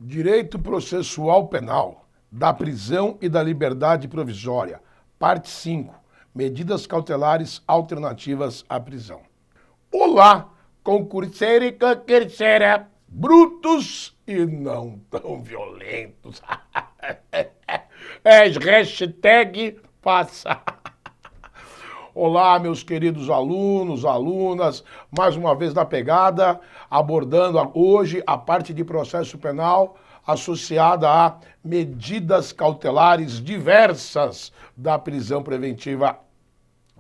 Direito processual penal, da prisão e da liberdade provisória. Parte 5. Medidas cautelares alternativas à prisão. Olá, concurseira e concurseira, brutos e não tão violentos. Hashtag passa. Olá, meus queridos alunos, alunas, mais uma vez na pegada, abordando hoje a parte de processo penal associada a medidas cautelares diversas da prisão preventiva.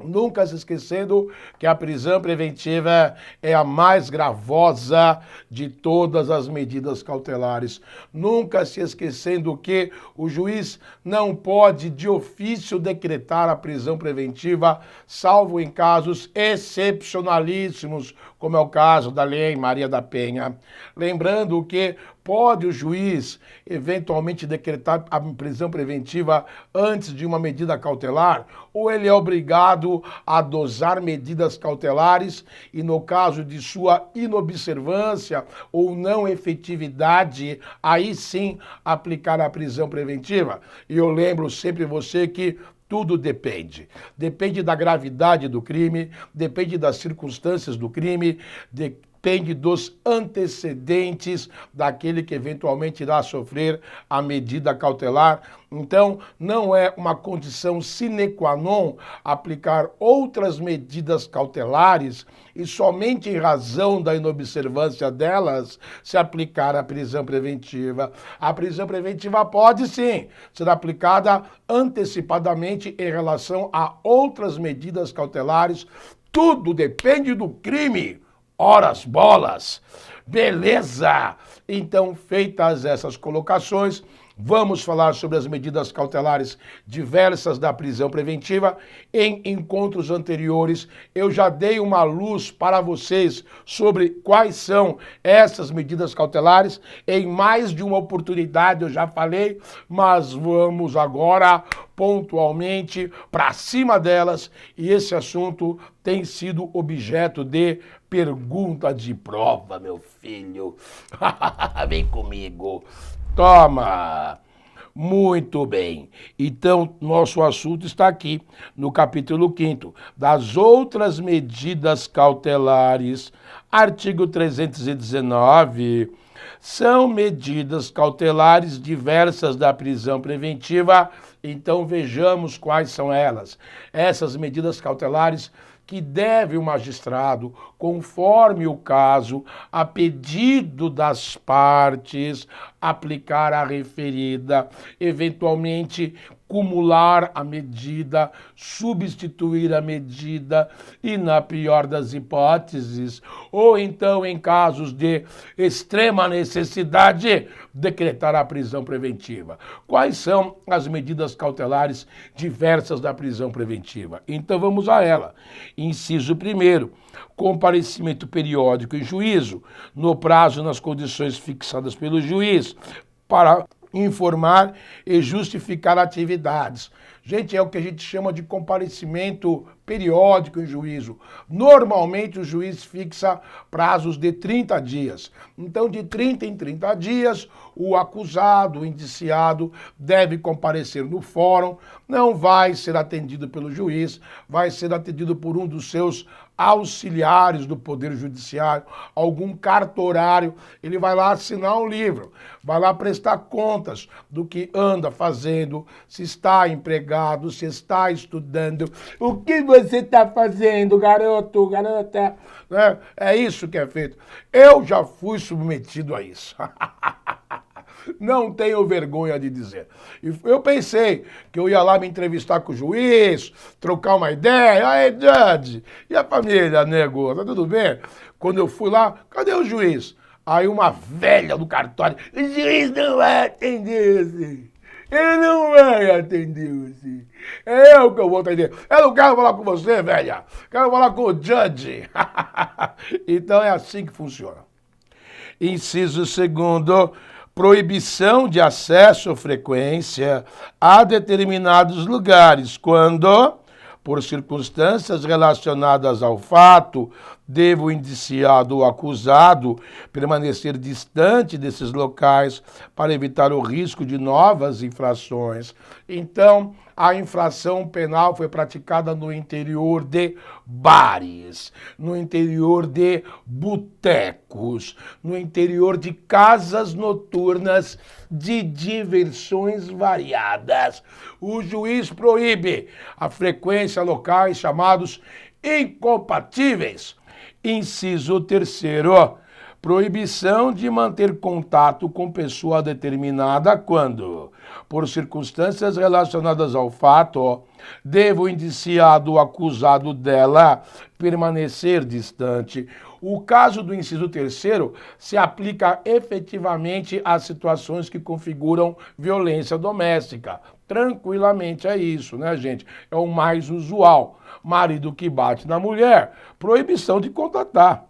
Nunca se esquecendo que a prisão preventiva é a mais gravosa de todas as medidas cautelares. Nunca se esquecendo que o juiz não pode de ofício decretar a prisão preventiva, salvo em casos excepcionalíssimos, como é o caso da Lei Maria da Penha. Lembrando que pode o juiz eventualmente decretar a prisão preventiva antes de uma medida cautelar, ou ele é obrigado a dosar medidas cautelares e, no caso de sua inobservância ou não efetividade, aí sim aplicar a prisão preventiva. E eu lembro sempre você que tudo depende. Depende da gravidade do crime, depende das circunstâncias do crime, depende dos antecedentes daquele que eventualmente irá sofrer a medida cautelar. Então, não é uma condição sine qua non aplicar outras medidas cautelares e somente em razão da inobservância delas se aplicar a prisão preventiva. A prisão preventiva pode sim ser aplicada antecipadamente em relação a outras medidas cautelares. Tudo depende do crime. Horas, bolas, beleza! Então, feitas essas colocações, vamos falar sobre as medidas cautelares diversas da prisão preventiva. Em encontros anteriores, eu já dei uma luz para vocês sobre quais são essas medidas cautelares. Em mais de uma oportunidade eu já falei, mas vamos agora pontualmente para cima delas. E esse assunto tem sido objeto de pergunta de prova, meu filho. Vem comigo. Toma! Muito bem. Então, nosso assunto está aqui, no capítulo 5º, das outras medidas cautelares, artigo 319, são medidas cautelares diversas da prisão preventiva. Então, vejamos quais são elas. Essas medidas cautelares que deve o magistrado, conforme o caso, a pedido das partes, aplicar a referida, eventualmente cumular a medida, substituir a medida e, na pior das hipóteses, ou então em casos de extrema necessidade, decretar a prisão preventiva. Quais são as medidas cautelares diversas da prisão preventiva? Então vamos a ela. Inciso 1º, comparecimento periódico em juízo, no prazo e nas condições fixadas pelo juiz, para informar e justificar atividades. Gente, é o que a gente chama de comparecimento periódico em juízo. Normalmente o juiz fixa prazos de 30 dias. Então, de 30 em 30 dias, o acusado, o indiciado, deve comparecer no fórum, não vai ser atendido pelo juiz, vai ser atendido por um dos seus auxiliares do Poder Judiciário, algum cartorário. Ele vai lá assinar um livro, vai lá prestar contas do que anda fazendo, se está empregado, se está estudando, o que você está fazendo, garoto, garota, né? É isso que é feito. Eu já fui submetido a isso. Não tenho vergonha de dizer. Eu pensei que eu ia lá me entrevistar com o juiz, trocar uma ideia. Aí, Judge, e a família, nego? Tá tudo bem? Quando eu fui lá, cadê o juiz? Aí uma velha do cartório, o juiz não vai atender você. Ele não vai atender você. É eu que eu vou atender. Eu não quero falar com você, velha. Quero falar com o Judge. Então é assim que funciona. Inciso 2º, proibição de acesso ou frequência a determinados lugares, quando, por circunstâncias relacionadas ao fato, Deve o indiciado ou acusado permanecer distante desses locais para evitar o risco de novas infrações. Então, a infração penal foi praticada no interior de bares, no interior de botecos, no interior de casas noturnas de diversões variadas. O juiz proíbe a frequência a locais chamados incompatíveis. Inciso terceiro, proibição de manter contato com pessoa determinada quando, por circunstâncias relacionadas ao fato, deve o indiciado ou acusado dela permanecer distante. O caso do inciso terceiro se aplica efetivamente às situações que configuram violência doméstica. Tranquilamente é isso, né, gente? É o mais usual. Marido que bate na mulher, proibição de contatar.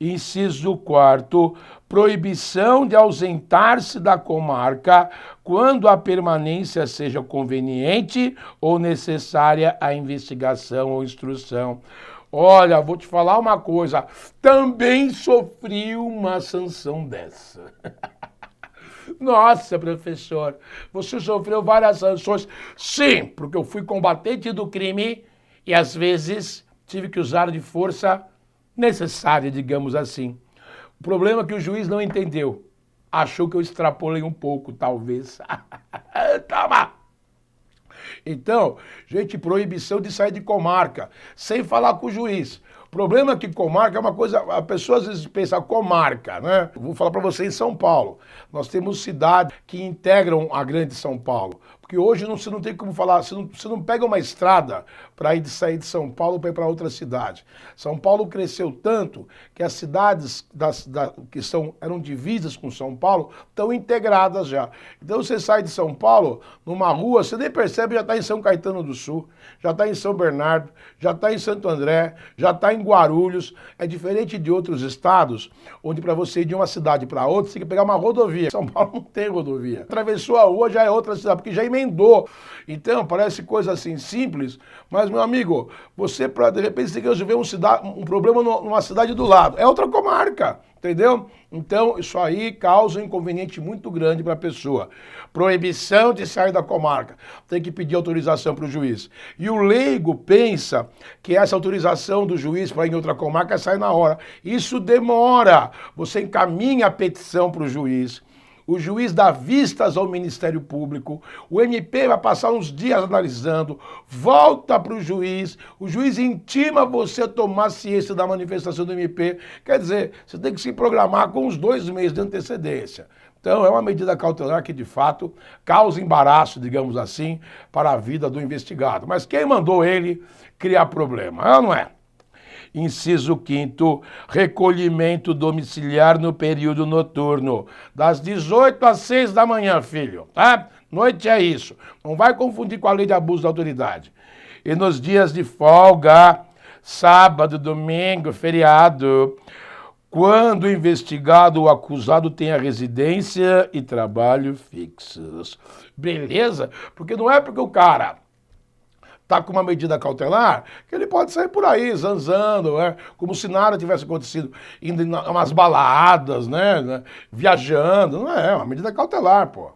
Inciso quarto, proibição de ausentar-se da comarca quando a permanência seja conveniente ou necessária à investigação ou instrução. Olha, vou te falar uma coisa, também sofri uma sanção dessa. Nossa, professor, você sofreu várias sanções? Sim, porque eu fui combatente do crime e às vezes tive que usar de força necessária, digamos assim. O problema é que o juiz não entendeu. Achou que eu extrapolei um pouco, talvez. Toma! Então, gente, proibição de sair de comarca, sem falar com o juiz. O problema é que comarca é uma coisa, a pessoa às vezes pensa comarca, né? Vou falar para você em São Paulo. Nós temos cidades que integram a grande São Paulo. Porque hoje você não tem como falar, você não pega uma estrada para ir sair de São Paulo para ir para outra cidade. São Paulo cresceu tanto que as cidades que eram divisas com São Paulo estão integradas já. Então você sai de São Paulo, numa rua, você nem percebe, já está em São Caetano do Sul, já está em São Bernardo, já está em Santo André, já está em Guarulhos. É diferente de outros estados, onde para você ir de uma cidade para outra, você tem que pegar uma rodovia. São Paulo não tem rodovia. Atravessou a rua, já é outra cidade, porque já emendou. Então, parece coisa assim simples, mas, meu amigo, você, de repente, você tem que resolver um problema numa cidade do lado. É outra comarca, entendeu? Então, isso aí causa um inconveniente muito grande para a pessoa. Proibição de sair da comarca. Tem que pedir autorização para o juiz. E o leigo pensa que essa autorização do juiz para ir em outra comarca sai na hora. Isso demora. Você encaminha a petição para o juiz. O juiz dá vistas ao Ministério Público, o MP vai passar uns dias analisando, volta para o juiz intima você a tomar ciência da manifestação do MP. Quer dizer, você tem que se programar com uns 2 meses de antecedência. Então, é uma medida cautelar que, de fato, causa embaraço, digamos assim, para a vida do investigado. Mas quem mandou ele criar problema? Não é? Inciso 5º, recolhimento domiciliar no período noturno, das 18 às 6 da manhã, filho, tá? Noite é isso. Não vai confundir com a lei de abuso da autoridade. E nos dias de folga, sábado, domingo, feriado, quando o investigado ou acusado tem a residência e trabalho fixos. Beleza? Porque não é porque o cara está com uma medida cautelar, que ele pode sair por aí, zanzando, né? Como se nada tivesse acontecido, indo em umas baladas, né? Viajando. Não é uma medida cautelar, pô.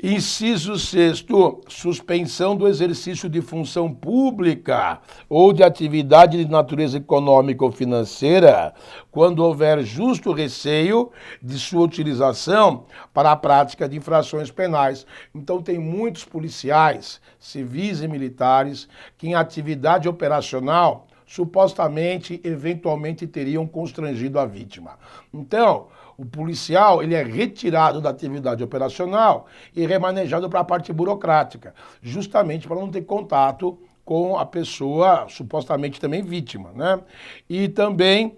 Inciso 6º, suspensão do exercício de função pública ou de atividade de natureza econômica ou financeira, quando houver justo receio de sua utilização para a prática de infrações penais. Então tem muitos policiais, civis e militares que em atividade operacional supostamente, eventualmente teriam constrangido a vítima. Então, o policial ele é retirado da atividade operacional e remanejado para a parte burocrática, justamente para não ter contato com a pessoa supostamente também vítima, né? E também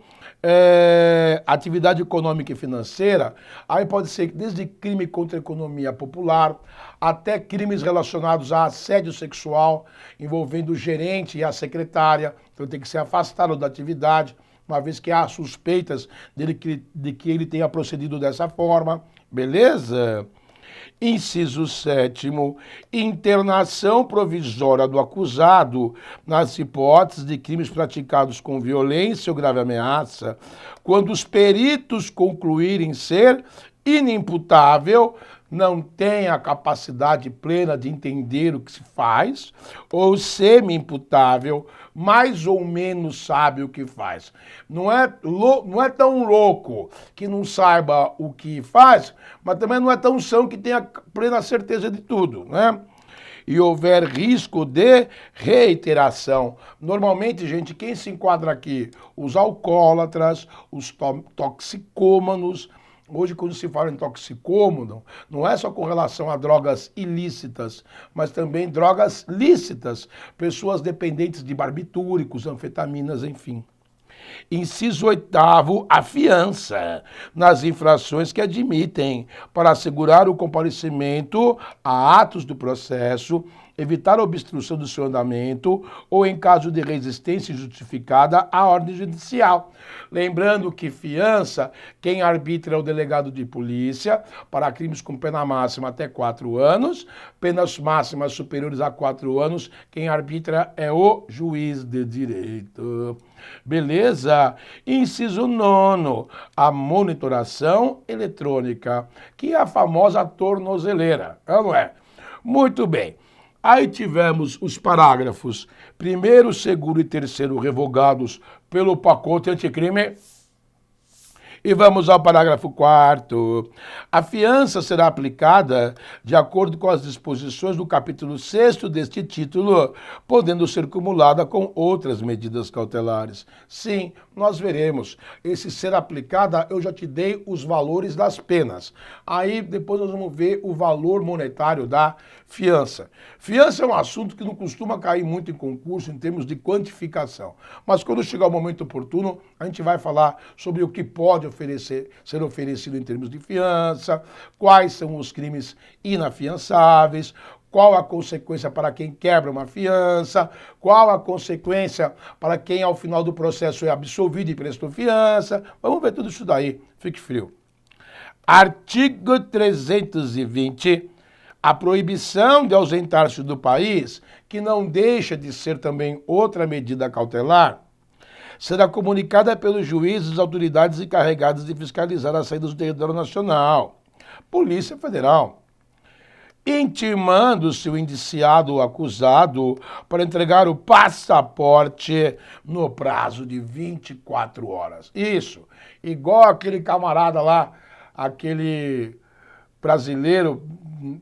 atividade econômica e financeira, aí pode ser desde crime contra a economia popular até crimes relacionados a assédio sexual envolvendo o gerente e a secretária, então tem que ser afastado da atividade, uma vez que há suspeitas de que ele tenha procedido dessa forma, beleza? Inciso 7º, internação provisória do acusado nas hipóteses de crimes praticados com violência ou grave ameaça, quando os peritos concluírem ser inimputável, não tem a capacidade plena de entender o que se faz, ou semi-imputável, mais ou menos sabe o que faz. Não é tão louco que não saiba o que faz, mas também não é tão são que tenha plena certeza de tudo, né? E houver risco de reiteração. Normalmente, gente, quem se enquadra aqui? Os alcoólatras, os toxicômanos. Hoje, quando se fala em toxicômano, não é só com relação a drogas ilícitas, mas também drogas lícitas, pessoas dependentes de barbitúricos, anfetaminas, enfim. Inciso 8º, a fiança nas infrações que admitem para assegurar o comparecimento a atos do processo, evitar a obstrução do seu andamento ou em caso de resistência injustificada à ordem judicial. Lembrando que fiança, quem arbitra é o delegado de polícia para crimes com pena máxima até 4 anos, penas máximas superiores a 4 anos, quem arbitra é o juiz de direito. Beleza? Inciso 9º, a monitoração eletrônica, que é a famosa tornozeleira, não é? Muito bem. Aí tivemos os parágrafos 1º, 2º e 3º revogados pelo pacote anticrime. E vamos ao parágrafo 4º. A fiança será aplicada de acordo com as disposições do capítulo 6º deste título, podendo ser cumulada com outras medidas cautelares. Sim, nós veremos. Esse ser aplicada, eu já te dei os valores das penas. Aí depois nós vamos ver o valor monetário da fiança. Fiança é um assunto que não costuma cair muito em concurso em termos de quantificação. Mas quando chegar o momento oportuno, a gente vai falar sobre o que pode ser oferecido em termos de fiança, quais são os crimes inafiançáveis, qual a consequência para quem quebra uma fiança, qual a consequência para quem ao final do processo é absolvido e prestou fiança. Vamos ver tudo isso daí, fique frio. Artigo 320, a proibição de ausentar-se do país, que não deixa de ser também outra medida cautelar, será comunicada pelos juízes às autoridades encarregadas de fiscalizar a saída do território nacional, Polícia Federal, intimando-se o indiciado ou acusado para entregar o passaporte no prazo de 24 horas. Isso, igual aquele camarada lá, aquele brasileiro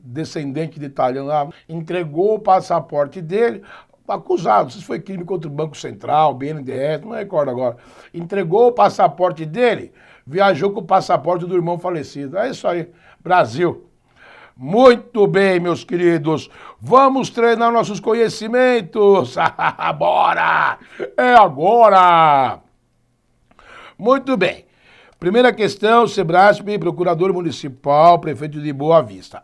descendente de italiano lá, entregou o passaporte dele, acusado, se foi crime contra o Banco Central, BNDES, não recordo agora, entregou o passaporte dele, viajou com o passaporte do irmão falecido. É isso aí, Brasil. Muito bem, meus queridos, vamos treinar nossos conhecimentos. Bora! É agora! Muito bem. Primeira questão, Sebrasp, procurador municipal, prefeito de Boa Vista.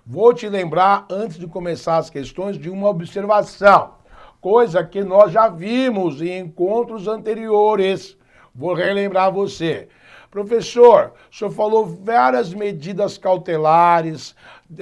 Vou te lembrar, antes de começar as questões, de uma observação, coisa que nós já vimos em encontros anteriores. Vou relembrar você. Professor, o senhor falou várias medidas cautelares,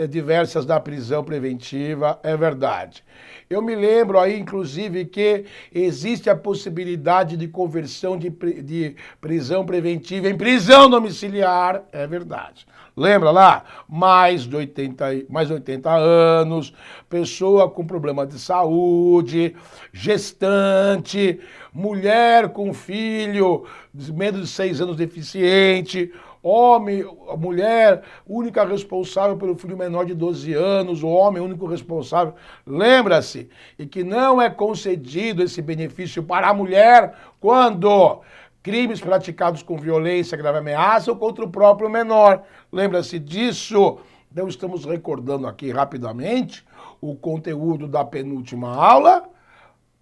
diversas da prisão preventiva, é verdade. Eu me lembro aí, inclusive, que existe a possibilidade de conversão de prisão preventiva em prisão domiciliar, é verdade. Lembra lá? Mais de 80 anos, pessoa com problema de saúde, gestante, mulher com filho, menos de 6 anos deficiente, homem, mulher, única responsável pelo filho menor de 12 anos, o homem único responsável. Lembra-se, e que não é concedido esse benefício para a mulher quando crimes praticados com violência, grave ameaça ou contra o próprio menor. Lembra-se disso? Então estamos recordando aqui rapidamente o conteúdo da penúltima aula,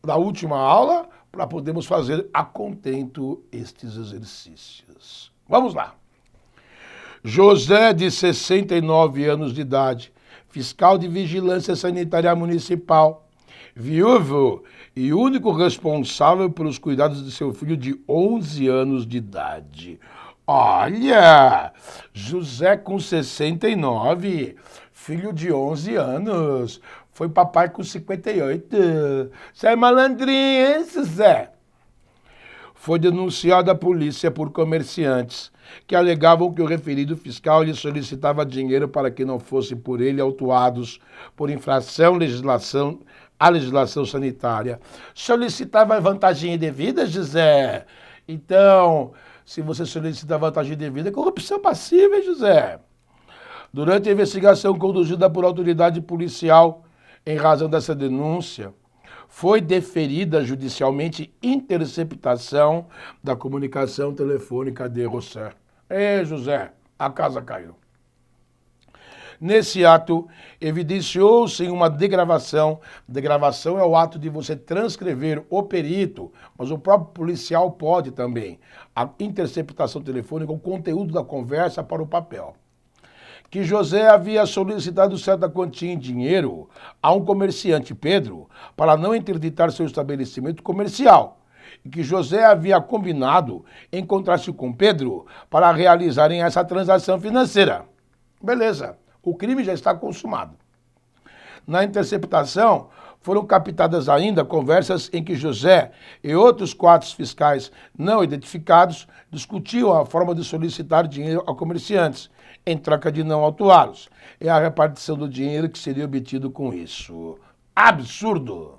da última aula, para podermos fazer a contento estes exercícios. Vamos lá. José, de 69 anos de idade, fiscal de vigilância sanitária municipal, viúvo e único responsável pelos cuidados de seu filho de 11 anos de idade. Olha, José com 69, filho de 11 anos, foi papai com 58. Você é malandrinho, hein, José? Foi denunciado à polícia por comerciantes que alegavam que o referido fiscal lhe solicitava dinheiro para que não fossem por ele autuados por infração à legislação sanitária. Solicitava vantagem indevida, José? Então, se você solicita vantagem indevida, é corrupção passiva, hein, José? Durante a investigação conduzida por autoridade policial, em razão dessa denúncia, foi deferida judicialmente interceptação da comunicação telefônica de José. José, a casa caiu. Nesse ato, evidenciou-se uma degravação. Degravação é o ato de você transcrever o perito, mas o próprio policial pode também. A interceptação telefônica, o conteúdo da conversa para o papel. Que José havia solicitado certa quantia em dinheiro a um comerciante, Pedro, para não interditar seu estabelecimento comercial. E que José havia combinado encontrar-se com Pedro para realizarem essa transação financeira. Beleza, o crime já está consumado. Na interceptação, foram captadas ainda conversas em que José e outros 4 fiscais não identificados discutiam a forma de solicitar dinheiro a comerciantes, em troca de não autuá-los, e a repartição do dinheiro que seria obtido com isso. Absurdo!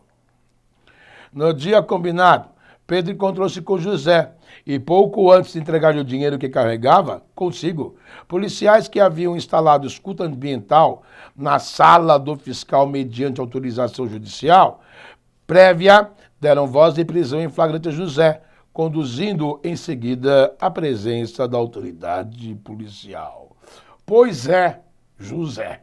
No dia combinado, Pedro encontrou-se com José e pouco antes de entregar-lhe o dinheiro que carregava consigo, policiais que haviam instalado escuta ambiental na sala do fiscal mediante autorização judicial prévia deram voz de prisão em flagrante a José, conduzindo em seguida à presença da autoridade policial. Pois é, José.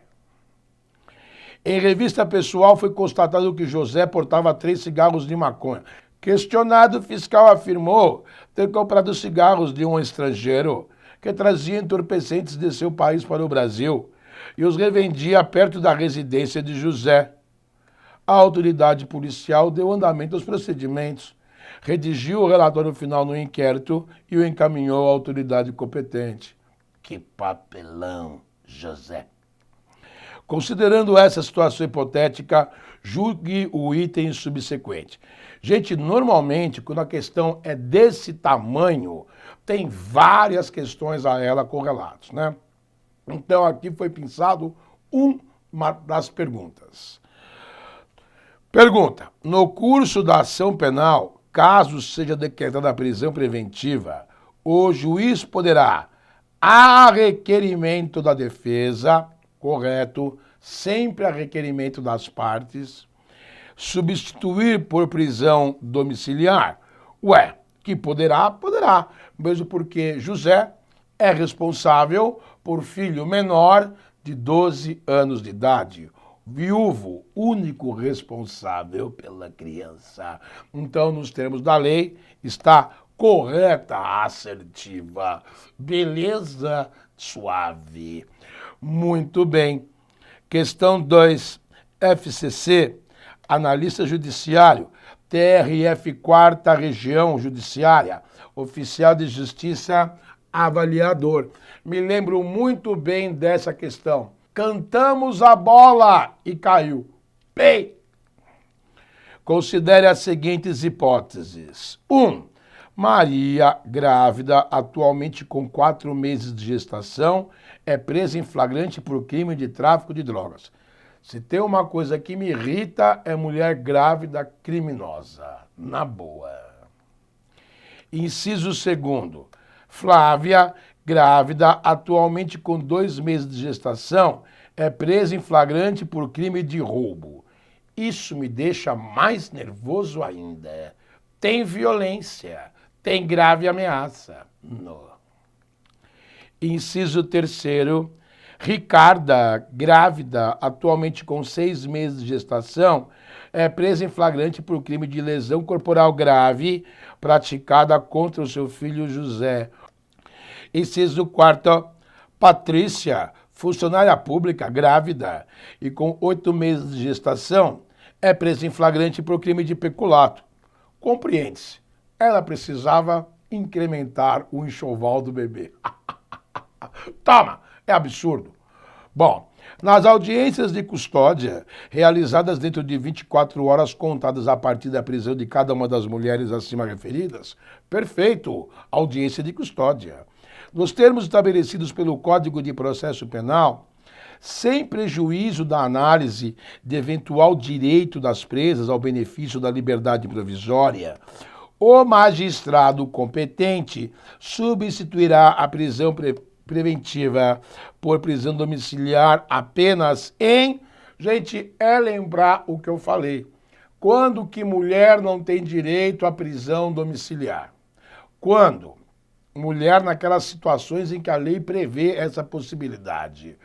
Em revista pessoal foi constatado que José portava 3 cigarros de maconha. Questionado, o fiscal afirmou ter comprado cigarros de um estrangeiro que trazia entorpecentes de seu país para o Brasil e os revendia perto da residência de José. A autoridade policial deu andamento aos procedimentos, redigiu o relatório final no inquérito e o encaminhou à autoridade competente. Que papelão, José. Considerando essa situação hipotética, julgue o item subsequente. Gente, normalmente, quando a questão é desse tamanho, tem várias questões a ela correlatas, né? Então, aqui foi pensado uma das perguntas. Pergunta: no curso da ação penal, caso seja decretada a prisão preventiva, o juiz poderá, a requerimento da defesa, correto, sempre a requerimento das partes, substituir por prisão domiciliar? Ué, que poderá, poderá, mesmo porque José é responsável por filho menor de 12 anos de idade, viúvo, único responsável pela criança. Então, nos termos da lei, está correta, assertiva. Beleza? Suave. Muito bem. Questão 2. FCC, analista judiciário, TRF 4ª Região Judiciária, oficial de justiça avaliador. Me lembro muito bem dessa questão. Cantamos a bola e caiu. Pei! Considere as seguintes hipóteses. 1. Maria, grávida, atualmente com 4 meses de gestação, é presa em flagrante por crime de tráfico de drogas. Se tem uma coisa que me irrita, é mulher grávida criminosa. Na boa. Inciso 2. Flávia, grávida, atualmente com 2 meses de gestação, é presa em flagrante por crime de roubo. Isso me deixa mais nervoso ainda. Tem violência. Tem grave ameaça. No. Inciso 3. Ricarda, grávida, atualmente com 6 meses de gestação, é presa em flagrante por crime de lesão corporal grave praticada contra o seu filho José. Inciso 4. Patrícia, funcionária pública, grávida e com 8 meses de gestação, é presa em flagrante por crime de peculato. Compreende-se. Ela precisava incrementar o enxoval do bebê. Toma, é absurdo. Bom, nas audiências de custódia, realizadas dentro de 24 horas contadas a partir da prisão de cada uma das mulheres acima referidas, perfeito, audiência de custódia. Nos termos estabelecidos pelo Código de Processo Penal, sem prejuízo da análise de eventual direito das presas ao benefício da liberdade provisória, o magistrado competente substituirá a prisão preventiva por prisão domiciliar apenas em... Gente, é lembrar o que eu falei. Quando que mulher não tem direito à prisão domiciliar? Quando? Mulher naquelas situações em que a lei prevê essa possibilidade.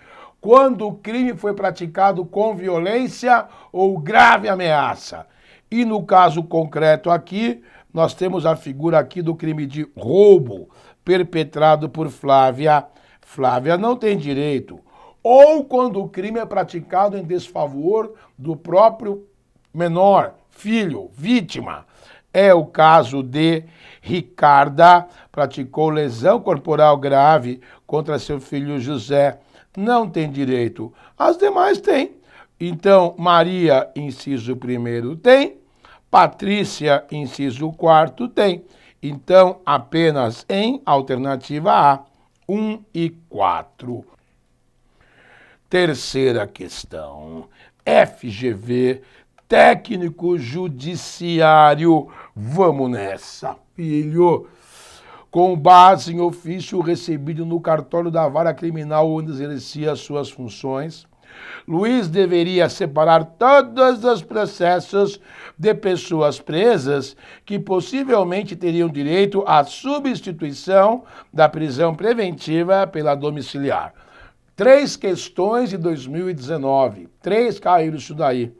Quando o crime foi praticado com violência ou grave ameaça. E no caso concreto aqui, nós temos a figura aqui do crime de roubo perpetrado por Flávia. Flávia não tem direito. Ou quando o crime é praticado em desfavor do próprio menor, filho, vítima. É o caso de Ricarda, praticou lesão corporal grave contra seu filho José. Não tem direito. As demais têm. Então, Maria, inciso 1º, tem. Patrícia, inciso 4º, tem. Então, apenas em alternativa A, 1 e 4. Terceira questão. FGV, técnico judiciário. Vamos nessa, filho. Com base em ofício recebido no cartório da vara criminal onde exercia suas funções, Luiz deveria separar todos os processos de pessoas presas que possivelmente teriam direito à substituição da prisão preventiva pela domiciliar. 3 questões de 2019. 3 caíram isso daí.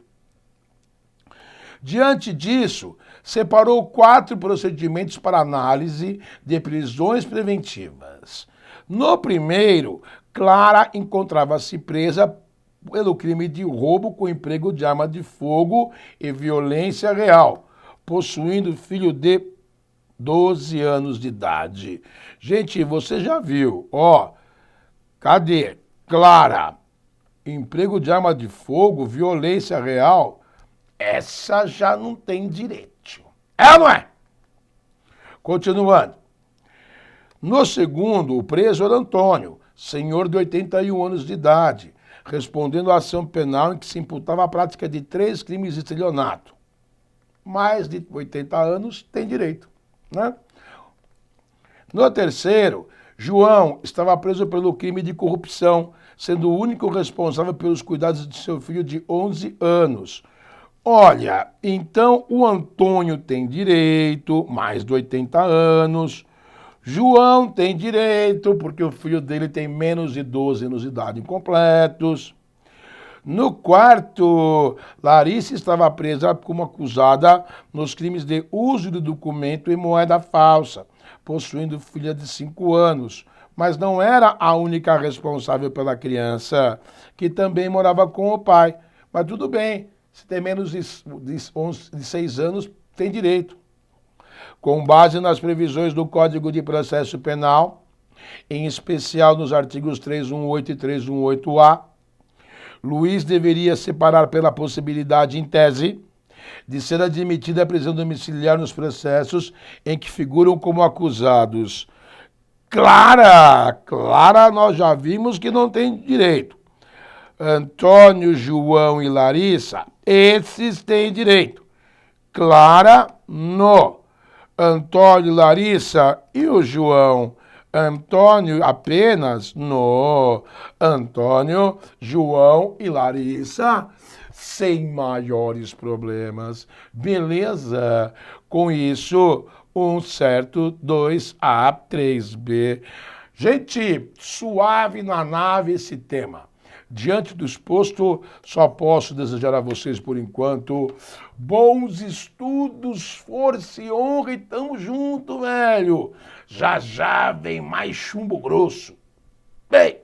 Diante disso, separou 4 procedimentos para análise de prisões preventivas. No primeiro, Clara encontrava-se presa pelo crime de roubo com emprego de arma de fogo e violência real, possuindo filho de 12 anos de idade. Gente, você já viu, ó, cadê? Clara, emprego de arma de fogo, violência real, essa já não tem direito. É ou não é? Continuando. No segundo, o preso era Antônio, senhor de 81 anos de idade, respondendo à ação penal em que se imputava a prática de 3 crimes de estelionato. Mais de 80 anos tem direito, né? No terceiro, João estava preso pelo crime de corrupção, sendo o único responsável pelos cuidados de seu filho de 11 anos. Olha, então o Antônio tem direito, mais de 80 anos. João tem direito, porque o filho dele tem menos de 12 anos de idade incompletos. No quarto, Larissa estava presa como acusada nos crimes de uso de documento e moeda falsa, possuindo filha de 5 anos. Mas não era a única responsável pela criança, que também morava com o pai. Mas tudo bem, se tem menos de 6 anos, tem direito. Com base nas previsões do Código de Processo Penal, em especial nos artigos 318 e 318-A, Luiz deveria separar pela possibilidade, em tese, de ser admitida a prisão domiciliar nos processos em que figuram como acusados. Clara, nós já vimos que não tem direito. Antônio, João e Larissa, esses têm direito. Clara, no. Antônio, Larissa e o João. Antônio apenas no. Antônio, João e Larissa sem maiores problemas. Beleza? Com isso, um certo 2A, 3B. Gente, suave na nave esse tema. Diante do exposto, só posso desejar a vocês, por enquanto, bons estudos, força e honra e tamo junto, velho. Já já vem mais chumbo grosso. Bem...